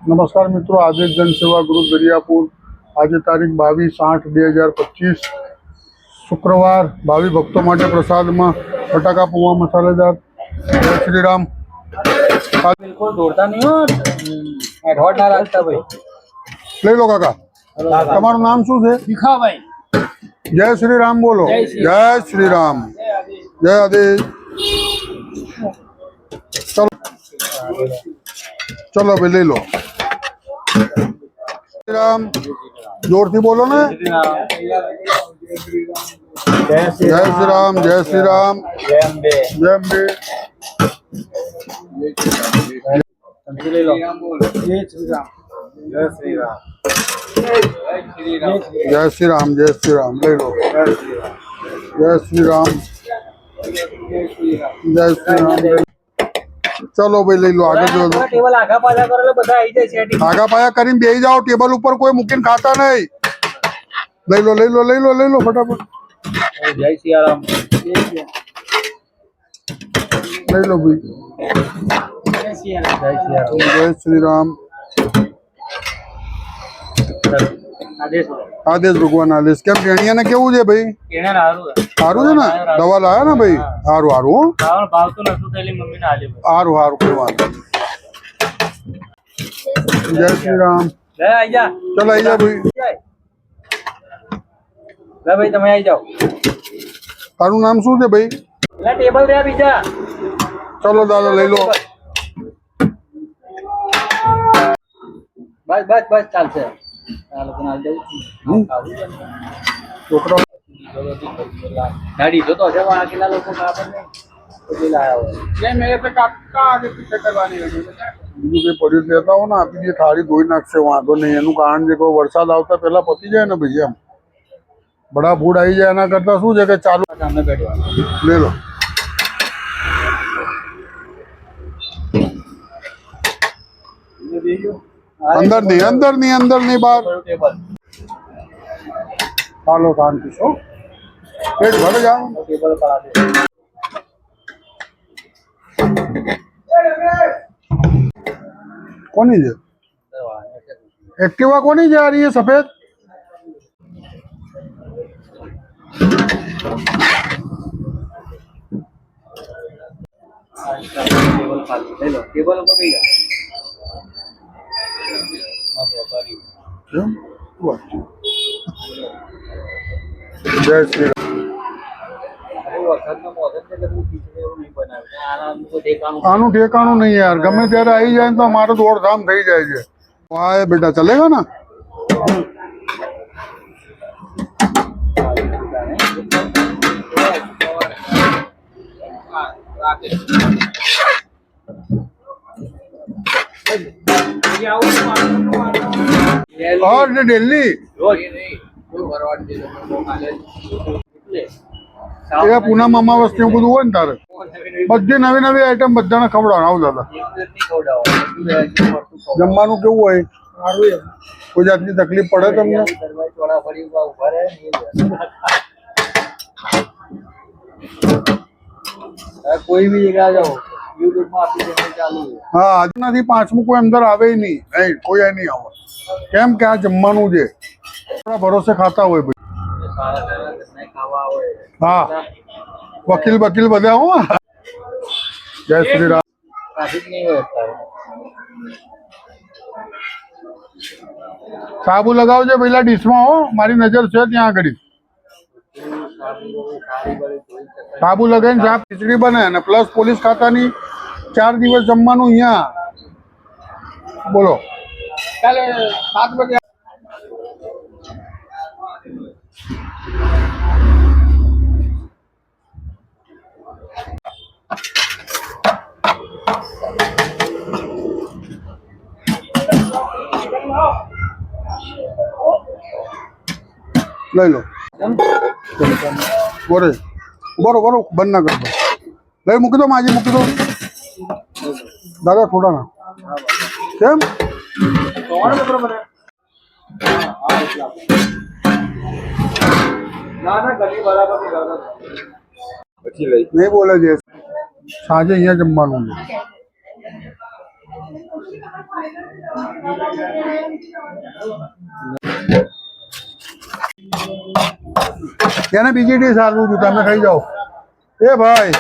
નમસ્કાર મિત્રો, આદેશ જનસેવા ગ્રુપ દરિયાપુર આજે તારીખ 22/8/2025 શુક્રવાર ભાવિ ભક્તો માટે પ્રસાદમાં બટાકા પૌવા મસાલેદાર જય શ્રી રામ। बिल्कुल दौड़ता नहीं हो हेडहॉट ना रखता भाई। લઈ લો કાકા, તમારું નામ શું છે? दिखा भाई। જય શ્રી રામ બોલો। જય શ્રી રામ, જય આદેશ। ચલો ચલો ભાઈ લઈ લો। શ્રી રામ જોરથી બોલો ને। જય શ્રી રામ, જય શ્રી રામ, जय अम्बे। જય અંબે। ले लो। जय श्री राम। जय श्री राम। જય શ્રી રામ, જય શ્રી રામ લઈ લો। જય શ્રી રામ, જય શ્રી રામ। ચલો ભાઈ લઈ લો, આગળ જો। टेबल आगा पाछा करो બધા આવી જાય સેટિંગ। આગા પાયા કરીને બેસી જાઓ, ટેબલ ઉપર કોઈ મૂકીને ખાતા નહીં। લઈ લો લઈ લો લઈ લો લઈ લો ફટાફટ जय सिया राम। લઈ લો ભાઈ। जय सिया राम। जय सिया राम। જય શ્રી રામ। आदेश આદેશ ભગવાન આદેશ। કેમ ટેણીયાને કેવું છે ભાઈ? કેણે હારું સારું છે ને? દવા લાયા ને ભાઈ? સારું સારું હો, રાવણ ભાવતું નતું તેલી મમ્મીને આલે સારું સારું કોઈ વાંધો નહીં। જય શ્રી રામ। લે આઈ જા। ચલો આઈ જા ભાઈ। લે ભાઈ તમે આઈ જાઓ। તારું નામ શું છે ભાઈ? લે ટેબલ રે બીજા। ચલો દાદા લઈ લો। બસ બસ બસ ચાલશે। આ લોકોને આલ જાઉં છોકરા ગાડી જો તો છે વહાં કેટલા લોકો ખબર નહીં કેટલી લાયા હોય ये मेरे पे काका आगे पीछे करवानी है। બીજું કંઈ પડ્યું લેતા હો ને, આપી દે, થાળી ધોઈ નાખશે, વાંધો નહીં। એનું કારણ છે કોઈ વરસાદ આવતા પહેલા પતી જાય ને ભાઈ, એમ બડા ફૂડ આવી જાય એના કરતા શું છે કે ચાલુ સામે બેઠવાનું લઈ લો। અંદર નહીં, અંદર નહીં, અંદર નહીં, બહાર। ટેબલ ચાલો શાંતિ છો, પેટ ભરે જાઓ। टेबल पर आते કોની છે એક્ટિવા? કોની છે આ રહી है सफेद? टेबल खाली ले लो टेबल ऊपर गई કેમ? વાત છે। જય શ્રી રામ। अरे वरसादનો મોસમ છે એટલે હું ખીચડી એવું નહીં બનાવ્યું આના અમુક દેખાનું આનું ઠેકાણું નહીં યાર, ગમે ત્યારે આવી જાય ને તો મારો દોડધામ થઈ જાય છે। વાહ બેટા ચલેગા ના? और दिल्ली એ પૂનમ અમાવસ ને બધું હોય ને તારે બધી નવી નવી આઈટમ બધાને ખવડાવવાનું। આવું દાદા જમવાનું કેવું હોય? કોઈ જાતની તકલીફ પડે તમને? कोई भी जगह जाओ यूट्यूब में आपकी चैनल चालू है। હા આજનાથી પાંચમું કોઈ અંદર આવે નહીં, નહીં કોઈ આ નહીં આવે। કેમ કે આ જમવાનું છે, થોડા ભરોસે ખાતા હોય ભાઈ। सारा नहीं खावा होए હા વકીલ વકીલ બધા હો। જય શ્રી રામ। ट्रैफिक नहीं होता है। સાબુ લગાવજો પેલા ડીશમાં હો, મારી નજર છે ત્યાં આગળ। સાબુ લગાવીને સાપ ખીચડી બને અને પ્લસ પોલીસ ખાતાની 4 દિવસ જમવાનું અહીંયા। બોલો कल 7 बजे લઈ લો। બોરે બરો બરો બંધ ના કરતો, લઈ મૂકી દો, માજી મૂકી દો દાદા થોડા ના। કેમ? ना ना गली बराबर नहीं करता નહીં બોલે છે। સાંજે અહીંયા જમવાનું છે। એને બીજી ડીશ આલવું છું, તમે ખાઈ જાઓ. એ ભાઈ